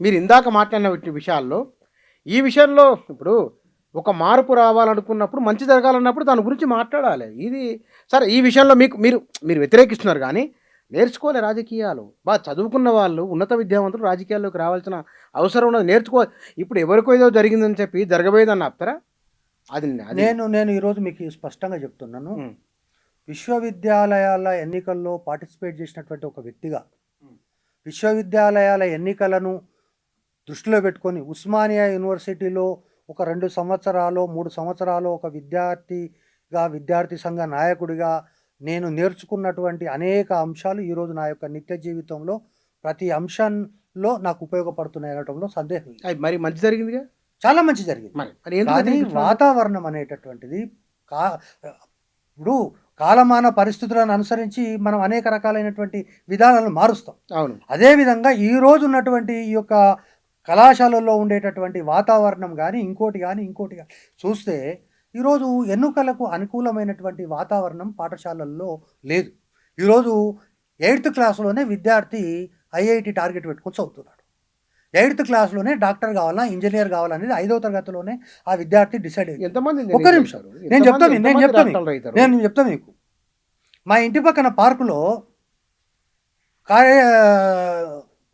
మీరు ఇందాక మాట్లాడిన విషయాల్లో, ఈ విషయంలో ఇప్పుడు ఒక మార్పు రావాలనుకున్నప్పుడు, మంచి జరగాలన్నప్పుడు దాని గురించి మాట్లాడాలి. ఇది సరే ఈ విషయంలో మీరు వ్యతిరేకిస్తున్నారు గానీ, నేర్చుకోవాలి రాజకీయాలు. చదువుకున్న వాళ్ళు, ఉన్నత విద్యావంతులు రాజకీయాల్లోకి రావాల్సిన అవసరం ఉన్నది. ఇప్పుడు ఎవరికో ఏదో జరిగిందని చెప్పి జరగబోయేదాన్ని ఆపుతారా? అది అది నేను ఈరోజు మీకు స్పష్టంగా చెప్తున్నాను. హ్మ్. విశ్వవిద్యాలయాల ఎన్నికల్లో పార్టిసిపేట్ చేసినటువంటి ఒక వ్యక్తిగా, హ్మ్. విశ్వవిద్యాలయాల ఎన్నికలను దృష్టిలో పెట్టుకొని ఉస్మానియా యూనివర్సిటీలో ఒక 2 సంవత్సరాలు, 3 సంవత్సరాలు ఒక విద్యార్థిగా, విద్యార్థి సంఘ నాయకుడిగా నేను నేర్చుకున్నటువంటి అనేక అంశాలు ఈరోజు నా యొక్క నిత్య జీవితంలో ప్రతి అంశంలో నాకు ఉపయోగపడుతున్నాయి అనటంలో సందేహం లేదు. అది మరి మంచి జరిగిందిగా. చాలా మంచి జరిగింది. మరి ఎందుకు కానీ వ్యతిరేకిస్తున్నారు? వాతావరణం అనేటటువంటిది కా ఇప్పుడు కాలమాన పరిస్థితులను అనుసరించి మనం అనేక రకాలైనటువంటి విధానాలను మారుస్తాం. అవును. అదేవిధంగా ఈరోజు ఉన్నటువంటి ఈ యొక్క కళాశాలల్లో ఉండేటటువంటి వాతావరణం కానీ ఇంకోటి కానీ చూస్తే ఈరోజు ఎన్నికలకు అనుకూలమైనటువంటి వాతావరణం పాఠశాలల్లో లేదు. ఈరోజు 8th క్లాస్లోనే విద్యార్థి ఐఐటి టార్గెట్ పెట్టుకొని చదువుతున్నాడు. 8th క్లాస్లోనే డాక్టర్ కావాలా, ఇంజనీర్ కావాలనేది 5వ తరగతిలోనే ఆ విద్యార్థి డిసైడ్ అయ్యాడు. ఎంతమంది ఒక్క నిమిషం నేను చెప్తా మీకు. మా ఇంటి పక్కన పార్కులో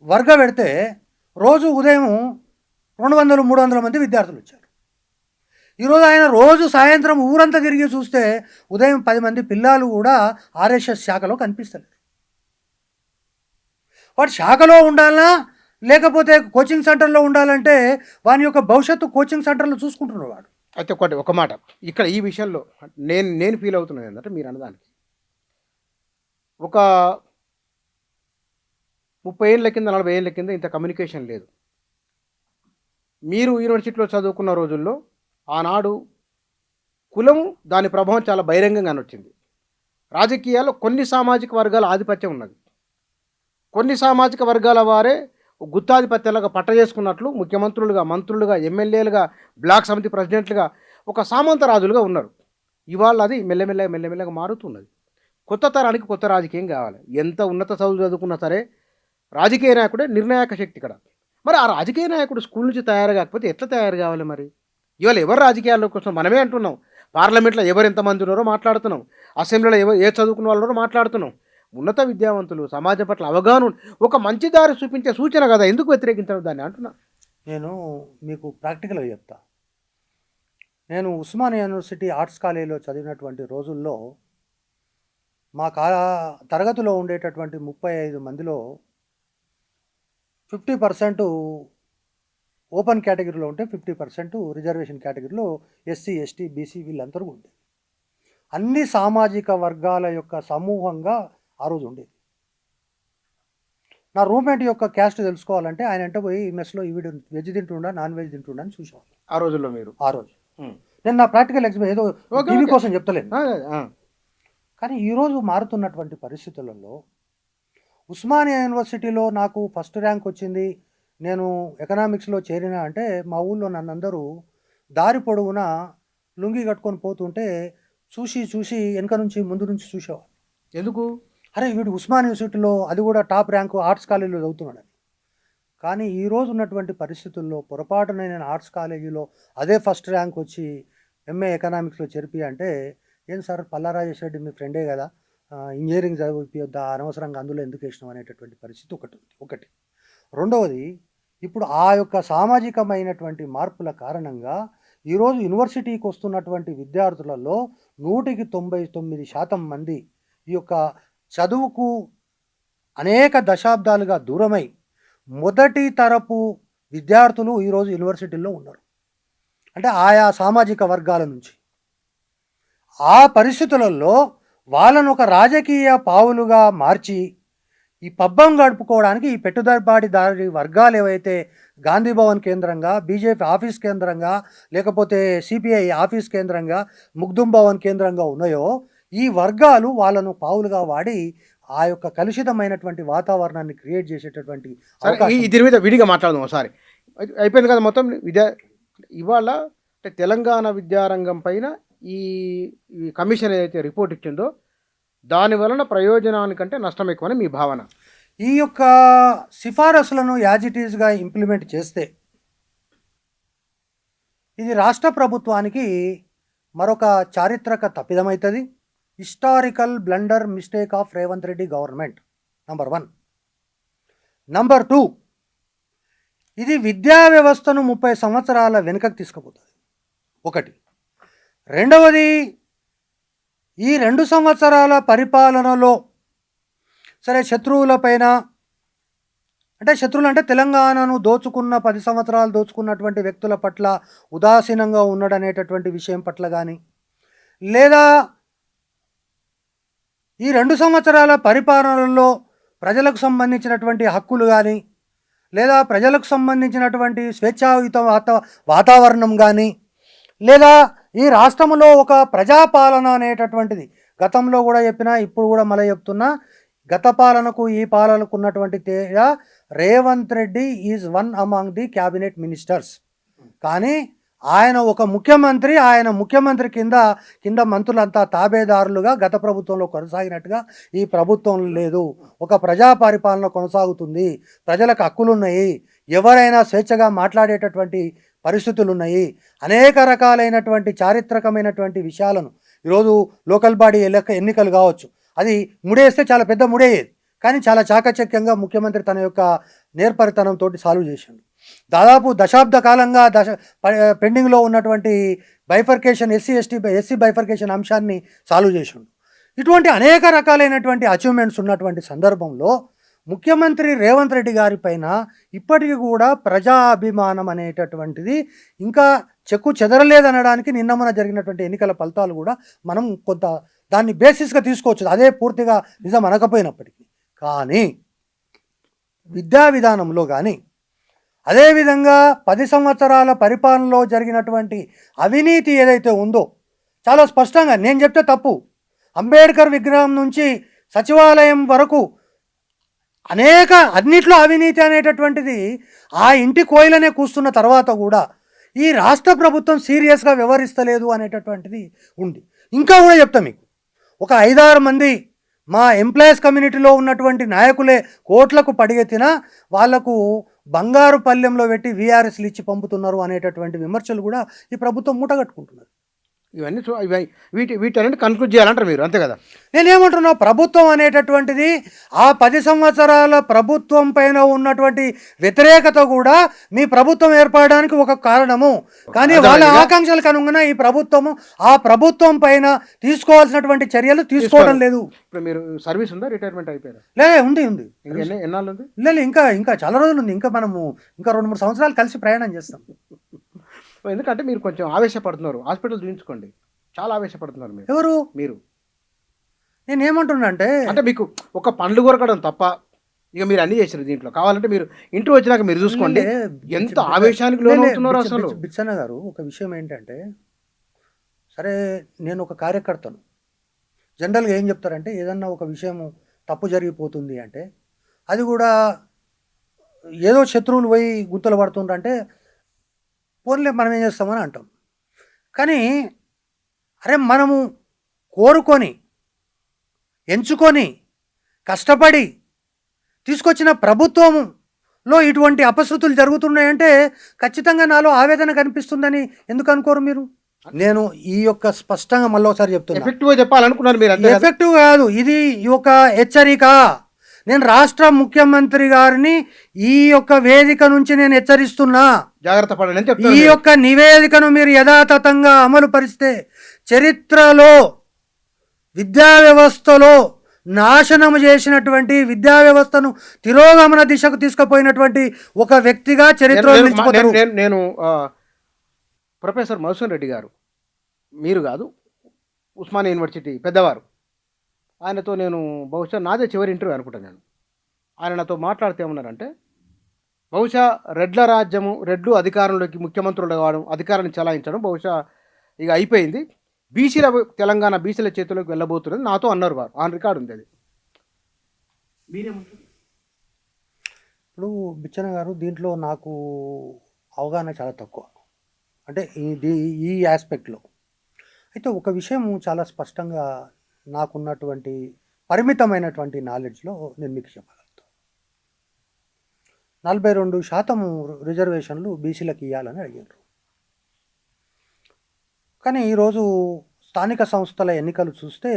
వర్గ పెడితే రోజు ఉదయం 200-300 మంది విద్యార్థులు వచ్చారు. ఈరోజు ఆయన రోజు సాయంత్రం ఊరంతా తిరిగి చూస్తే ఉదయం 10 మంది పిల్లలు కూడా ఆర్ఎస్ఎస్ శాఖలో కనిపిస్తలేరు. వాడు శాఖలో ఉండాలన్నా లేకపోతే కోచింగ్ సెంటర్లో ఉండాలంటే వాని యొక్క భవిష్యత్తు కోచింగ్ సెంటర్లో చూసుకుంటున్నాడు వాడు. అయితే ఒక మాట ఇక్కడ ఈ విషయంలో నేను ఫీల్ అవుతున్నది ఏంటంటే, మీరు అన్నదానికి ఒక 30 ఏళ్ళ కింద, 40 ఏళ్ళ కింద ఇంత కమ్యూనికేషన్ లేదు. మీరు యూనివర్సిటీలో చదువుకున్న రోజుల్లో ఆనాడు కులం దాని ప్రభావం చాలా బహిరంగంగానే వచ్చింది. రాజకీయాల్లో కొన్ని సామాజిక వర్గాల ఆధిపత్యం ఉన్నది. కొన్ని సామాజిక వర్గాల వారే గుత్తాధిపత్యాలుగా పట్టజేసుకున్నట్లు ముఖ్యమంత్రులుగా, మంత్రులుగా, ఎమ్మెల్యేలుగా, బ్లాక్ సమితి ప్రెసిడెంట్లుగా, ఒక సామంత రాజులుగా ఉన్నారు. ఇవాళ అది మెల్లమెల్లగా మారుతున్నది. కొత్త తరానికి కొత్త రాజకీయం కావాలి. ఎంత ఉన్నత చదువులు చదువుకున్నా సరే రాజకీయ నాయకుడే నిర్ణాయక శక్తి ఇక్కడ. మరి ఆ రాజకీయ నాయకుడు స్కూల్ నుంచి తయారు కాకపోతే ఎట్లా తయారు కావాలి? మరి ఇవాళ ఎవరు రాజకీయాల్లోకి వస్తున్నాం? మనమే అంటున్నాం. పార్లమెంట్లో ఎవరు ఎంతమంది ఉన్నారో మాట్లాడుతున్నాం. అసెంబ్లీలో ఏ చదువుకున్న వాళ్ళు ఉన్నారో మాట్లాడుతున్నాం. ఉన్నత విద్యావంతులు, సమాజం పట్ల అవగాహన, ఒక మంచి దారి చూపించే సూచన కదా, ఎందుకు వ్యతిరేకించడం దాన్ని అంటున్నా. నేను మీకు ప్రాక్టికల్గా చెప్తా. నేను ఉస్మానియా యూనివర్సిటీ ఆర్ట్స్ కాలేజీలో చదివినటువంటి రోజుల్లో మా తరగతిలో ఉండేటటువంటి 35 మందిలో 50% ఓపెన్ కేటగిరీలో ఉంటే 50% రిజర్వేషన్ కేటగిరీలో ఎస్సీ, ఎస్టీ, బీసీ వీళ్ళందరూ ఉండేది. అన్ని సామాజిక వర్గాల యొక్క సమూహంగా ఆ రోజు ఉండేది. నా రూమ్మేట్ యొక్క క్యాస్ట్ తెలుసుకోవాలంటే ఆయన అంటే పోయి మెస్లో ఈవిడ వెజ్ తింటుండా, నాన్ వెజ్ తింటుండా అని చూసేవాళ్ళు ఆ రోజుల్లో. మీరు ఆ రోజు నేను నా ప్రాక్టికల్ ఎగ్జామ్ ఏదో టీవీ కోసం చెప్తలేను. కానీ ఈరోజు మారుతున్నటువంటి పరిస్థితులలో ఉస్మానియా యూనివర్సిటీలో నాకు ఫస్ట్ ర్యాంక్ వచ్చింది, నేను ఎకనామిక్స్లో చేరినా అంటే మా ఊళ్ళో నన్నందరూ దారి పొడవునా లుంగి కట్టుకొని పోతుంటే చూసి వెనక నుంచి ముందు నుంచి చూసేవాళ్ళు. ఎందుకు? అరే వీడు ఉస్మానియా యూనివర్సిటీలో, అది కూడా టాప్ ర్యాంకు ఆర్ట్స్ కాలేజీలో చదువుతున్నాడని. కానీ ఈరోజు ఉన్నటువంటి పరిస్థితుల్లో పొరపాటున నేను ఆర్ట్స్ కాలేజీలో అదే ఫస్ట్ ర్యాంక్ వచ్చి ఎంఏ ఎకనామిక్స్లో చేర్పి అంటే, ఏం సార్ పల్లారాజేష్ రెడ్డి మీ ఫ్రెండే కదా, ఇంజనీరింగ్ చదివిద్దా, అనవసరంగా అందులో ఎందుకు వేసినాం అనేటటువంటి పరిస్థితి ఒకటి. రెండవది, ఇప్పుడు ఆ యొక్క సామాజికమైనటువంటి మార్పుల కారణంగా ఈరోజు యూనివర్సిటీకి వస్తున్నటువంటి విద్యార్థులలో 99% మంది ఈ యొక్క చదువుకు అనేక దశాబ్దాలుగా దూరమై మొదటి తరపు విద్యార్థులు ఈరోజు యూనివర్సిటీల్లో ఉన్నారు. అంటే ఆయా సామాజిక వర్గాల నుంచి. ఆ పరిస్థితులలో వాళ్ళను ఒక రాజకీయ పావులుగా మార్చి ఈ పబ్బం గడుపుకోవడానికి ఈ పెట్టుబడిదారీ వర్గాలు ఏవైతే గాంధీ భవన్ కేంద్రంగా, బీజేపీ ఆఫీస్ కేంద్రంగా, లేకపోతే సిపిఐ ఆఫీస్ కేంద్రంగా, ముగ్దుం భవన్ కేంద్రంగా ఉన్నాయో ఈ వర్గాలు వాళ్ళను పావులుగా వాడి ఆ యొక్క కలుషితమైనటువంటి వాతావరణాన్ని క్రియేట్ చేసేటటువంటి దీని మీద విడిగా మాట్లాడదాం ఒకసారి. అయిపోయింది కదా మొత్తం ఇవాళ అంటే తెలంగాణ విద్యారంగం పైన ఈ కమిషన్ ఏదైతే రిపోర్ట్ ఇచ్చిందో దాని వలన ప్రయోజనానికంటే నష్టం ఎక్కువని మీ భావన? ఈ యొక్క సిఫారసులను యాజ్ ఇట్ ఈజ్గా ఇంప్లిమెంట్ చేస్తే ఇది రాష్ట్ర ప్రభుత్వానికి మరొక చారిత్రక తప్పిదమవుతుంది. Historical blunder mistake of Revanth Reddy government number 1. Number 2, ఇది విద్యా వ్యవస్థను 30 సంవత్సరాల వెనుకకు తీసుకుపోతుంది ఒకటి. రెండవది, ఈ 2 సంవత్సరాల పరిపాలనలో సరే శత్రువులపైన, అంటే శత్రువులు అంటే తెలంగాణను దోచుకున్న 10 సంవత్సరాలు దోచుకున్నటువంటి వ్యక్తుల పట్ల ఉదాసీనంగా ఉన్నాడనేటటువంటి విషయం పట్ల కానీ, లేదా ఈ 2 సంవత్సరాల పరిపాలనలో ప్రజలకు సంబంధించినటువంటి హక్కులు కానీ, లేదా ప్రజలకు సంబంధించినటువంటి స్వేచ్ఛాయుత వాతావరణం కానీ, లేదా ఈ రాష్ట్రంలో ఒక ప్రజాపాలన అనేటటువంటిది గతంలో కూడా చెప్పినా, ఇప్పుడు కూడా మళ్ళీ చెప్తున్నా, గత పాలనకు ఈ పాలనకు ఉన్నటువంటి తేడా, Revanth Reddy is one among the cabinet ministers. కానీ ఆయన ఒక ముఖ్యమంత్రి, ఆయన ముఖ్యమంత్రి కింద మంత్రులంతా తాబేదారులుగా గత ప్రభుత్వంలో కొనసాగినట్టుగా ఈ ప్రభుత్వం లేదు. ఒక ప్రజా పరిపాలన కొనసాగుతుంది, ప్రజలకు హక్కులున్నాయి, ఎవరైనా స్వేచ్ఛగా మాట్లాడేటటువంటి పరిస్థితులు ఉన్నాయి. అనేక రకాలైనటువంటి చారిత్రకమైనటువంటి విషయాలను ఈరోజు లోకల్ బాడీ ఎన్నికలు కావచ్చు, అది ముడేస్తే చాలా పెద్ద ముడేయేది, కానీ చాలా చాకచక్యంగా ముఖ్యమంత్రి తన యొక్క నేర్పరితనంతో సాల్వ్ చేసిండు. దాదాపు దశాబ్ద కాలంగా పెండింగ్లో ఉన్నటువంటి బైఫర్కేషన్ ఎస్సీ బైఫర్కేషన్ అంశాన్ని సాల్వ్ చేసిండు. ఇటువంటి అనేక రకాలైనటువంటి అచీవ్మెంట్స్ ఉన్నటువంటి సందర్భంలో ముఖ్యమంత్రి రేవంత్ రెడ్డి గారి పైన ఇప్పటికీ కూడా ప్రజాభిమానం అనేటటువంటిది ఇంకా చెక్కు చెదరలేదనడానికి నిన్న మన జరిగినటువంటి ఎన్నికల ఫలితాలు కూడా మనం కొంత దాన్ని బేసిస్గా తీసుకోవచ్చు. అదే పూర్తిగా నిజం అనకపోయినప్పటికీ, కానీ విద్యా విధానంలో కానీ, అదేవిధంగా 10 సంవత్సరాల పరిపాలనలో జరిగినటువంటి అవినీతి ఏదైతే ఉందో చాలా స్పష్టంగా నేను చెప్తే తప్పు, అంబేద్కర్ విగ్రహం నుంచి సచివాలయం వరకు అన్నిట్లో అవినీతి అనేటటువంటిది ఆ ఇంటి కోయిలనే కూస్తున్న తర్వాత కూడా ఈ రాష్ట్ర ప్రభుత్వం సీరియస్గా వ్యవహరిస్తలేదు అనేటటువంటిది ఉంది. ఇంకా కూడా చెప్తా మీకు, ఒక 5-6 మంది మా ఎంప్లాయీస్ కమ్యూనిటీలో ఉన్నటువంటి నాయకులే కోట్లకు పడిగెత్తినా వాళ్లకు బంగారు పల్లెంలో పెట్టి వీఆర్ఎస్లు ఇచ్చి పంపుతున్నారు అనేటటువంటి విమర్శలు కూడా ఈ ప్రభుత్వం మూటగట్టుకుంటున్నారు. ఇవన్నీ వీటన్నిటి కన్క్లూడ్ చేయాలంటారు మీరు, అంతే కదా? నేనేమంటున్నా, ప్రభుత్వం అనేటటువంటిది ఆ 10 సంవత్సరాల ప్రభుత్వం పైన ఉన్నటువంటి వ్యతిరేకత కూడా మీ ప్రభుత్వం ఏర్పడడానికి ఒక కారణము. కానీ వాళ్ళ ఆకాంక్షలకు అనుగుణంగా ఈ ప్రభుత్వము ఆ ప్రభుత్వం పైన తీసుకోవాల్సినటువంటి చర్యలు తీసుకోవడం లేదు. ఇప్పుడు మీరు సర్వీస్ ఉందా, రిటైర్మెంట్ అయిపోయారా? ఉంది. ఎన్నాళ్ళు ఉంది? లేదు, ఇంకా చాలా రోజులు ఉంది. ఇంకా మనము 2-3 సంవత్సరాలు కలిసి ప్రయాణం చేస్తాం. ఎందుకంటే మీరు కొంచెం ఆవేశపడుతున్నారు, హాస్పిటల్ చూపించుకోండి. చాలా ఆవేశపడుతున్నారు మీరు. ఎవరు? మీరు. నేనేమంటున్నా అంటే మీకు ఒక పండ్లు కొరకడం తప్ప ఇక మీరు అన్ని చేశారు దీంట్లో. కావాలంటే మీరు ఇంటికి వచ్చినాక మీరు చూసుకోండి ఎంత ఆవేశానికి లోనవుతున్నారు అసలు. బిచ్చన్న గారు, ఒక విషయం ఏంటంటే, సరే నేను ఒక కార్యకర్తను, జనరల్గా ఏం చెప్తారంటే ఏదన్నా ఒక విషయం తప్పు జరిగిపోతుంది అంటే అది కూడా ఏదో శత్రువులు పోయి గుంతలు పడుతుండ్రంటే పోన్లే మనం ఏం చేస్తామని అంటాం. కానీ అరే మనము కోరుకొని ఎంచుకొని కష్టపడి తీసుకొచ్చిన ప్రభుత్వంలో ఇటువంటి అపశృతులు జరుగుతున్నాయంటే ఖచ్చితంగా నాలో ఆవేదన కనిపిస్తుందని ఎందుకు అనుకోరు మీరు? నేను ఈ యొక్క స్పష్టంగా మళ్ళీ ఒకసారి చెప్తున్నా, ఎఫెక్టివ్గా చెప్పాలనుకున్నారు మీరు. ఎఫెక్టివ్ కాదు, ఇది ఒక హెచ్చరిక. నేను రాష్ట్ర ముఖ్యమంత్రి గారిని ఈ యొక్క వేదిక నుంచి నేను హెచ్చరిస్తున్నా, జాగ్రత్త పడండి. ఈ యొక్క నివేదికను మీరు యథాతథంగా అమలు పరిస్తే చరిత్రలో విద్యా వ్యవస్థలో నాశనం చేసినటువంటి, విద్యా వ్యవస్థను తిరోగమన దిశకు తీసుకుపోయినటువంటి ఒక వ్యక్తిగా చరిత్రలో నిలిచిపోతారు. నేను ప్రొఫెసర్ మధుసూదన్ రెడ్డి గారు, మీరు కాదు, ఉస్మానియా యూనివర్సిటీ పెద్దవారు, ఆయనతో నేను బహుశా నాదే చివరి ఇంటర్వ్యూ అనుకుంటాను. నేను ఆయన నాతో మాట్లాడితే ఏమన్నారంటే, బహుశా రెడ్ల రాజ్యము, రెడ్లు అధికారంలోకి ముఖ్యమంత్రులు కావడం, అధికారాన్ని చలాయించడం బహుశా ఇక అయిపోయింది, బీసీల తెలంగాణ బీసీల చేతిలోకి వెళ్ళబోతున్నది నాతో అన్నారు వారు. ఆన్ రికార్డు ఉంది అది. మీరేమంటారు? ఇప్పుడు బిచ్చన్న గారు, దీంట్లో నాకు అవగాహన చాలా తక్కువ, అంటే ఈ ఆస్పెక్ట్లో. అయితే ఒక విషయం చాలా స్పష్టంగా నాకున్నటువంటి పరిమితమైనటువంటి నాలెడ్జ్లో నేను మీకు చెప్పగలుగుతాను. 42% రిజర్వేషన్లు బీసీలకు ఇవ్వాలని అడిగారు. కానీ ఈరోజు స్థానిక సంస్థల ఎన్నికలు చూస్తే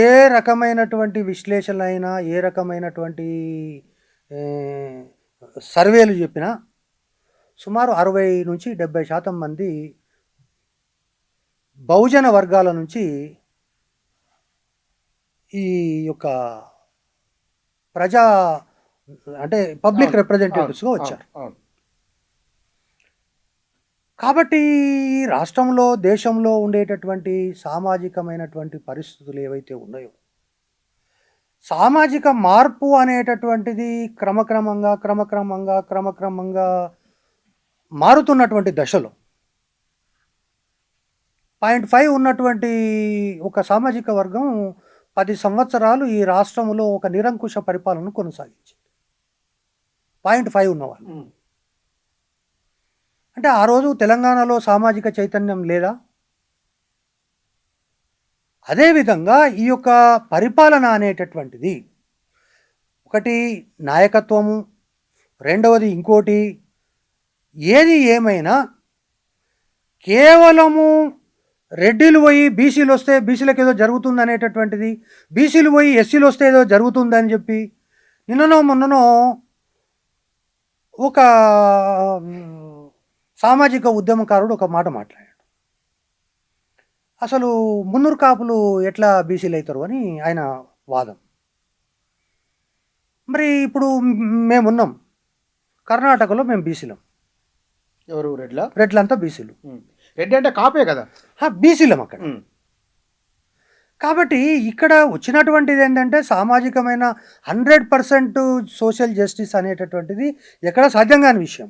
ఏ రకమైనటువంటి విశ్లేషణ అయినా, ఏ రకమైనటువంటి సర్వేలు చెప్పినా సుమారు 60-70% మంది బహుజన వర్గాల నుంచి ఈ యొక్క ప్రజా అంటే పబ్లిక్ రిప్రజెంటేటివ్స్గా వచ్చారు. కాబట్టి రాష్ట్రంలో, దేశంలో ఉండేటటువంటి సామాజికమైనటువంటి పరిస్థితులు ఏవైతే ఉన్నాయో, సామాజిక మార్పు అనేటటువంటిది క్రమక్రమంగా మారుతున్నటువంటి దశలో 0.5 ఉన్నటువంటి ఒక సామాజిక వర్గం 10 సంవత్సరాలు ఈ రాష్ట్రంలో ఒక నిరంకుశ పరిపాలనను కొనసాగించింది. 0.5 ఉన్నవాళ్ళు అంటే ఆ రోజు తెలంగాణలో సామాజిక చైతన్యం లేదా? అదేవిధంగా ఈ యొక్క పరిపాలన అనేటటువంటిది ఒకటి నాయకత్వము, రెండవది ఇంకోటి, ఏది ఏమైనా కేవలము రెడ్డిలు పోయి బీసీలు వస్తే బీసీలకు ఏదో జరుగుతుంది అనేటటువంటిది, బీసీలు పోయి ఎస్సీలు వస్తే ఏదో జరుగుతుందని చెప్పి నిన్ననో మొన్ననో ఒక సామాజిక ఉద్యమకారుడు ఒక మాట మాట్లాడాడు. అసలు మున్నూరు కాపులు ఎట్లా బీసీలు అవుతారు అని ఆయన వాదం. మరి ఇప్పుడు మేమున్నాం కర్ణాటకలో, మేము బీసీలం. ఎవరు? రెడ్లంతా బీసీలు. రెడ్డి అంటే కాపే కదా, బీసీలం అక్కడ. కాబట్టి ఇక్కడ వచ్చినటువంటిది ఏంటంటే సామాజికమైన 100% సోషల్ జస్టిస్ అనేటటువంటిది ఎక్కడ సాధ్యం కాని విషయం.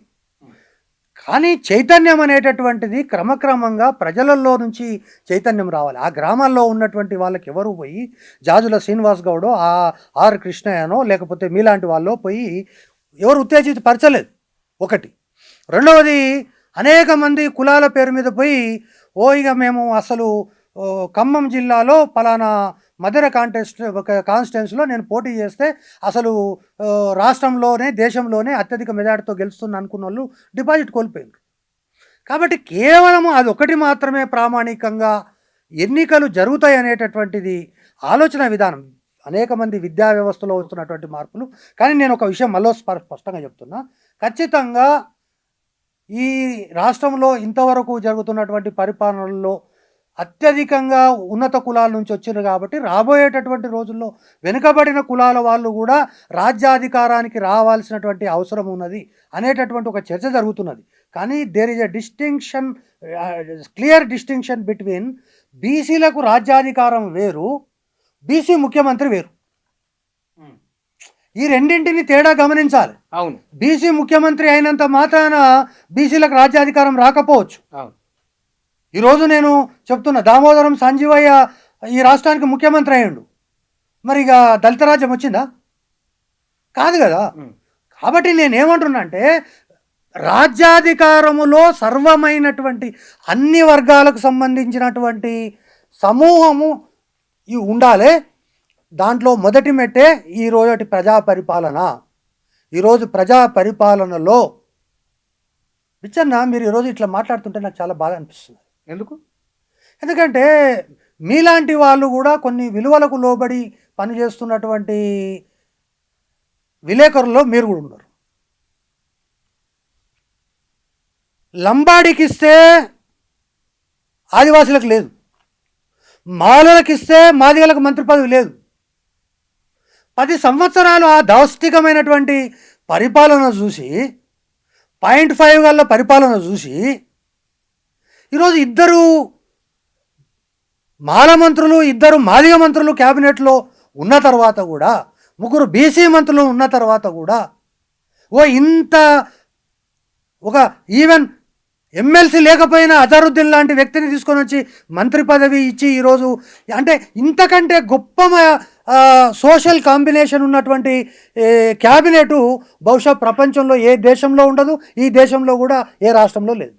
కానీ చైతన్యం అనేటటువంటిది క్రమక్రమంగా ప్రజలలో నుంచి చైతన్యం రావాలి. ఆ గ్రామాల్లో ఉన్నటువంటి వాళ్ళకి ఎవరు పోయి జాజుల శ్రీనివాస్ గౌడో, ఆర్ కృష్ణయ్యనో లేకపోతే మీలాంటి వాళ్ళు పోయి ఎవరు ఉత్తేజితపరచలేదు. ఒకటి. రెండవది, అనేక మంది కులాల పేరు మీద పోయి ఇక మేము అసలు ఖమ్మం జిల్లాలో పలానా మధుర కాన్స్టిట్యున్సీలో నేను పోటీ చేస్తే అసలు రాష్ట్రంలోనే, దేశంలోనే అత్యధిక మెజార్టీతో గెలుస్తున్న అనుకున్న వాళ్ళు డిపాజిట్ కోల్పోయారు. కాబట్టి కేవలం అది ఒకటి మాత్రమే ప్రామాణికంగా ఎన్నికలు జరుగుతాయి అనేటటువంటిది ఆలోచన విధానం. అనేక మంది విద్యా వ్యవస్థలో వస్తున్నటువంటి మార్పులు. కానీ నేను ఒక విషయం మళ్ళీ స్పష్టంగా చెప్తున్నా, ఖచ్చితంగా ఈ రాష్ట్రంలో ఇంతవరకు జరుగుతున్నటువంటి పరిపాలనలో అత్యధికంగా ఉన్నత కులాల నుంచి వచ్చినారు కాబట్టి రాబోయేటటువంటి రోజుల్లో వెనుకబడిన కులాల వాళ్ళు కూడా రాజ్యాధికారానికి రావాల్సినటువంటి అవసరం ఉన్నది అనేటటువంటి ఒక చర్చ జరుగుతున్నది. కానీ there is a distinction, clear distinction between బీసీలకు రాజ్యాధికారం వేరు, బీసీ ముఖ్యమంత్రి వేరు. ఈ రెండింటిని తేడా గమనించాలి. అవును. బీసీ ముఖ్యమంత్రి అయినంత మాత్రాన బీసీలకు రాజ్యాధికారం రాకపోవచ్చు. ఈరోజు నేను చెప్తున్నా, దామోదరం సంజీవయ్య ఈ రాష్ట్రానికి ముఖ్యమంత్రి అయ్యిండు, మరి ఇక దళిత రాజ్యం వచ్చిందా? కాదు కదా. కాబట్టి నేనేమంటున్నా అంటే రాజ్యాధికారములో సర్వమైనటువంటి అన్ని వర్గాలకు సంబంధించినటువంటి సమూహము ఉండాలి. దాంట్లో మొదటి మెట్టే ఈరోజు ప్రజా పరిపాలన. ఈరోజు ప్రజా పరిపాలనలో పిచ్చన్న మీరు ఈరోజు ఇట్లా మాట్లాడుతుంటే నాకు చాలా బాగా అనిపిస్తుంది. ఎందుకంటే మీలాంటి వాళ్ళు కూడా కొన్ని విలువలకు లోబడి పనిచేస్తున్నటువంటి విలేకరుల్లో మీరు కూడా ఉన్నారు. లంబాడికి ఇస్తే ఆదివాసులకు లేదు, మాలలకు ఇస్తే మాదిగలకు మంత్రి పదవి లేదు. 10 సంవత్సరాలు ఆ దాష్టికమైనటువంటి పరిపాలన చూసి, 0.5 గల పరిపాలన చూసి ఈరోజు 2 మాల మంత్రులు, 2 మాదిగ మంత్రులు క్యాబినెట్లో ఉన్న తర్వాత కూడా, 3 బీసీ మంత్రులు ఉన్న తర్వాత కూడా ఇంత ఒక ఈవెన్ ఎమ్మెల్సీ లేకపోయినా అజరుద్దీన్ లాంటి వ్యక్తిని తీసుకొని వచ్చి మంత్రి పదవి ఇచ్చి ఈరోజు అంటే ఇంతకంటే గొప్ప సోషల్ కాంబినేషన్ ఉన్నటువంటి క్యాబినెట్ బహుశా ప్రపంచంలో ఏ దేశంలో ఉండదు, ఈ దేశంలో కూడా ఏ రాష్ట్రంలో లేదు.